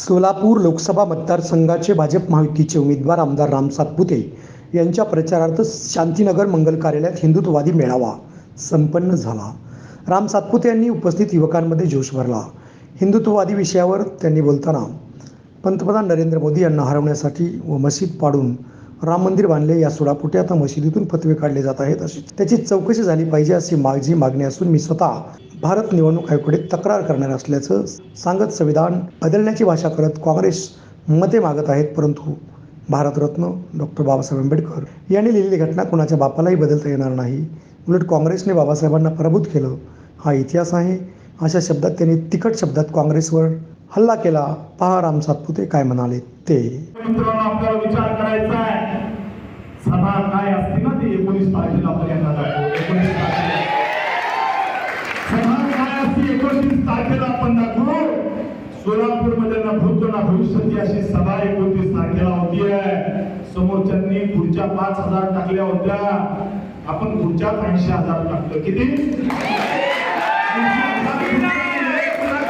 सोलापूर लोकसभा मतदारसंघाचे भाजप महायुतीचे उमेदवार आमदार राम सातपुते यांच्या प्रचारार्थ शांतीनगर मंगल कार्यालयात हिंदुत्ववादी मेळावा संपन्न झाला. राम सातपुते यांनी उपस्थित युवकांमध्ये जोश भरला. हिंदुत्ववादी विषयावर त्यांनी बोलताना पंतप्रधान नरेंद्र मोदी यांना हरवण्यासाठी व मशीद पाडून राम मंदिर बांधले, या सोडापोटी आता मशिदीतून फतवे काढले जात आहेत, अशी त्याची चौकशी झाली पाहिजे अशी माझी मागणी असून मी स्वतः भारत निवडणूक आयोगाकडे तक्रार करणार असल्याचं सांगत संविधान बदलण्याची भाषा करत काँग्रेस मते मागत आहेत. परंतु भारतरत्न डॉक्टर बाबासाहेब आंबेडकर यांनी लिहिलेली घटना कोणाच्या बापालाही बदलता येणार नाही. उलट काँग्रेसने बाबासाहेबांना पराभूत केलं, हा इतिहास आहे. अशा शब्दात त्यांनी तिखट शब्दात काँग्रेसवर हल्ला केला. पहा राम सातपुते काय म्हणाले ते. मित्रांनो, आपल्याला विचार करायचा आहे, सभा काय असते ना ती 19 तारखेला पर्यंत दाखवू. 19 तारखेला सभा काय असते 19 तारखेला आपण दाखवू. सोलापूर मध्ये ना भूत ना भविष्याची अशी सभा 29 तारखेला होती आहे. समोरच्यांनी खुर्च्या 5,000 टाकल्या होत्या, आपण खुर्च्या 80,000 टाकतो. किती?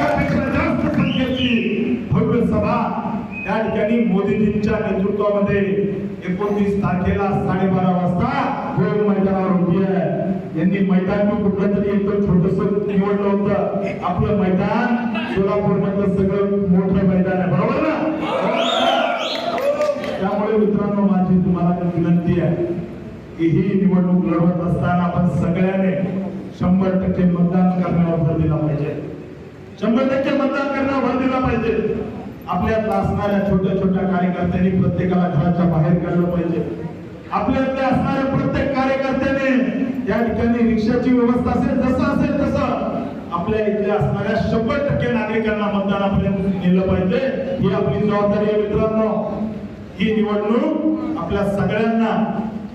80,000 जास्त संख्येची भव्य सभा त्या ठिकाणी मोदीजींच्या नेतृत्वामध्ये 29 तारखेला 12:30 वाजता गोल मैदानावर होती आहे. यांनी मैदान कुठलं तरी एकदम छोटस निवडलं होतं. आपलं मैदान सोलापूर मधलं सगळं मोठं मैदान आहे, बरोबर ना? त्यामुळे मित्रांनो, माझी तुम्हाला विनंती आहे की ही निवडणूक लढवत असताना आपण सगळ्यांनी 100% मतदान करण्यावर भर दिला पाहिजे. 100% मतदान करण्यावर भर दिला पाहिजे. आपल्यात असणाऱ्या छोट्या छोट्या कार्यकर्त्यांनी प्रत्येकाला घराच्या बाहेर काढलं पाहिजे. आपल्यातल्या असणाऱ्या प्रत्येक कार्यकर्त्याने या ठिकाणी रिक्षाची व्यवस्था असेल, जसं असेल तसं आपल्या इथल्या असणाऱ्या 100% नागरिकांना मतदानापर्यंत नेलं पाहिजे. ही आपली जबाबदारी आहे मित्रांनो. ही निवडणूक आपल्या सगळ्यांना,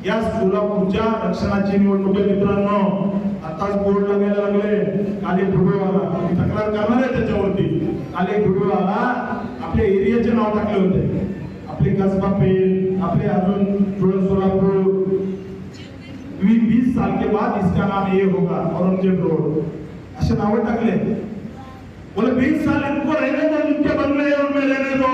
या सोलापूरच्या रक्षणाची निवडणूक आहे मित्रांनो. आताच बोर्ड लागायला लागले. काल एक व्हिडिओ आला, मी तक्रार करणार आहे त्याच्यावरती. काल एक व्हिडिओ आला, आपल्या एरियाचे नाव टाकले होते, आपले कसबा पेठ, आपले अजून थोडं सोलापूर. 20 साल के बाद इसका नाम ये होगा, औरंगजेब रोड, असे नाव टाकले. बोले 20 साल इनको रहने दो, इनके बंगले उनमें रहने दो.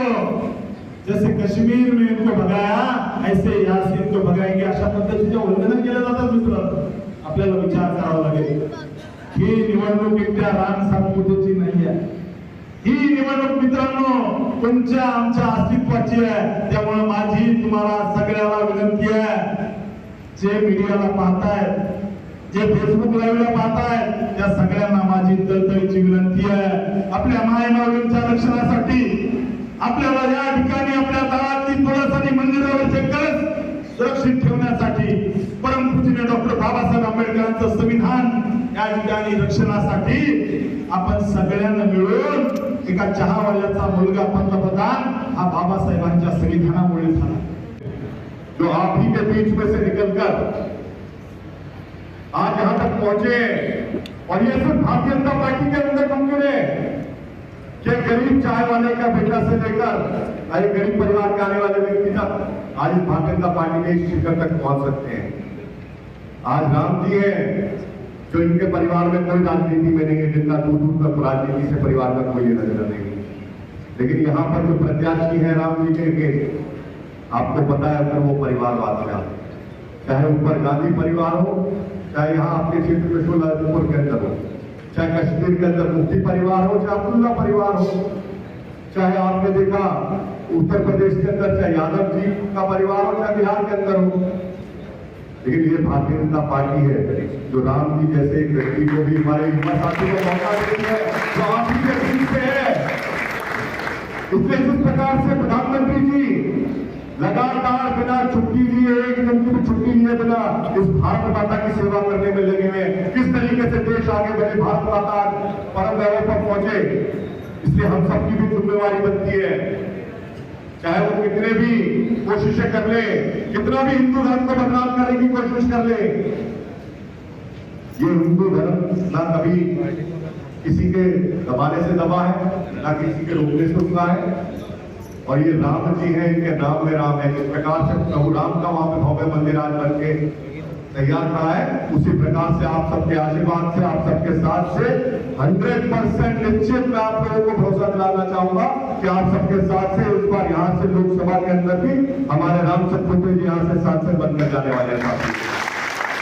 जैसे कश्मीर में इनको भगाया, ऐसे यहाँ से इनको भगाएंगे. अशा पद्धतीच्या वंदना केल्या जातात मित्रांनो. आपल्याला विचार करावा लागेल. ही निवडणूक एकट्या राम सातपुतेची नाही आहे. ही निवडणूक मित्रांनो तुमच्या आमच्या अस्तित्वाची आहे. त्यामुळे माझी तुम्हाला सगळ्याला विनंती आहे, जे मीडियाला पाहतायत, जे फेसबुक लाईव्हला पाहतायत, त्या सगळ्यांना माझी तळतळीची विनंती आहे. आपल्या मायमाऊलींच्या रक्षणासाठी आपल्याला या ठिकाणी आपल्या गावातील तुळस आणि मंदिरावरचे कळस सुरक्षित ठेवण्यासाठी, परमपूज्य डॉक्टर बाबासाहेब आंबेडकरांचं संविधान या ठिकाणी रक्षणासाठी आपण सगळ्यांना मिळून, एका चहावाल्याचा मुलगा पंतप्रधान हा बाबासाहेबांच्या संविधानामुळे झाला. जो आप ही के बीच में से निकलकर आज यहां तक पहुंचे, और ये सिर्फ भारतीय जनता पार्टी के अंदर कमजोर है कि गरीब चाय वाले का बेटा से लेकर एक गरीब परिवार के आने वाले व्यक्ति तक आज भारतीय जनता पार्टी के इस शिखर तक पहुंच सकते हैं. आज राम जी है जो इनके परिवार में कोई राजनीति में नहीं है, जिनका दूर दूर तक राजनीति से परिवार का कोई लेना नहीं. लेकिन यहाँ पर जो प्रत्याशी है राम जी के, आपको पता है अगर वो परिवारवाद का, चाहे ऊपर गांधी परिवार हो, चाहे यहाँ आपके क्षेत्र में सोलापुर के अंदर हो, चाहे कश्मीर के अंदर मुफ्ती परिवार हो, चाहे अब्दुल्ला परिवार हो, चाहे आपने देखा उत्तर प्रदेश के अंदर चाहे यादव जी का परिवार हो, चाहे बिहार के अंदर हो. लेकिन ये भारतीय जनता पार्टी है जो राम जी जैसे एक व्यक्ति को भी, हमारे युवा साथी को मौका देती है, जो आप ही के बीच से है. इसलिए जिस प्रकार से प्रधानमंत्री जी लगातार बिना छुट्टी लिए, एक दिन की भी छुट्टी लिए बिना इस भारत माता की सेवा करने में लगे हुए, किस तरीके से देश आगे बढ़े, भारत माता परम वैभव पर पहुंचे. इसलिए हम सबकी भी जिम्मेवारी बनती है, चाहे वो कितने भी कोशिशें कर ले, कितना भी हिंदू धर्म को बदनाम करने की कोशिश कर ले, ये हिंदू धर्म ना कभी किसी के दबाने से दबा है, ना किसी के रोकने से रुका है. और ये राम जी हैं, इनके नाम में राम है. जिस प्रकार से प्रभु राम का वहां पे भव्य मंदिर आज बन के तैयार खड़ा है, उसी प्रकार से आप सबके आशीर्वाद से, आप सबके साथ से 100% निश्चित मैं आप लोगों को भरोसा भरोसा दिलाना चाहूंगा कि आप सबके साथ से इस बार यहाँ से लोकसभा के अंदर भी हमारे राम सतपुते जी यहाँ से सांसद बनकर जाने वाले हैं।